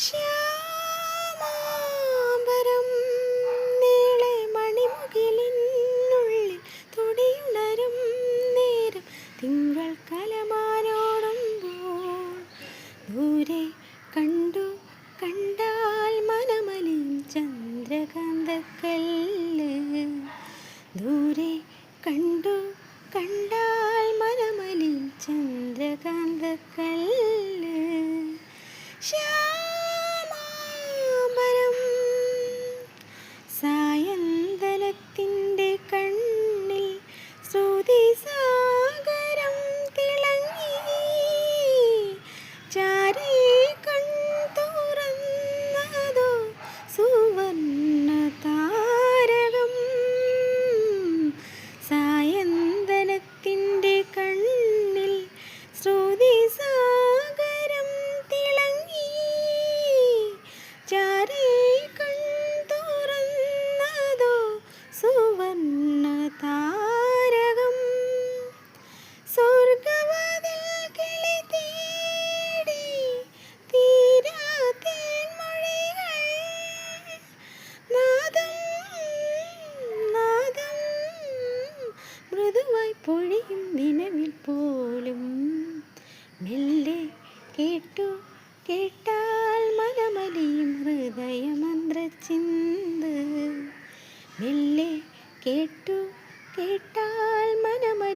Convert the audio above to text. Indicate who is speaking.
Speaker 1: ശ്യാമാംബരം നീളെ മണിമുകിലിനുള്ളിൽ തുടിയുണരും നേരം തിങ്കൾ കലമാനോടുമ്പോൾ ദൂരെ കണ്ടു കണ്ടാൽ മനമലിയും ചന്ദ്രകാന്തക്കല്ല്. ദൂരെ കണ്ടു കണ്ടാൽ മനമലിയും ചന്ദ്രകാന്തക്കല്ല്. ശ്യാമാംബരം സായന്തനത്തിൻ്റെ കണ്ണിൽ ശ്രുതിസാഗരം തിളങ്ങി. ചാരേ കൺ തുറന്നതോ സുവർണ്ണ താരകം. സായന്തനത്തിൻ്റെ കണ്ണിൽ ശ്രുതിസാഗരം തിളങ്ങി. ചാരേ കൺ തുറന്നതോ സുവർണ്ണ താരകം. സ്വർഗവാതിൽ കിളി തേടി തീരാത്തേൻമൊഴികൾ. നാദം നാദം മൃദുവായി പൊഴിയും നിലവിൽ പോലും മെല്ലെ കേട്ടു കേട്ടാൽ മനമലിയും ഹൃദയമന്ത്രചിന്ത്. മെല്ലെ കേട്ടു കേട്ടാൽ മനമ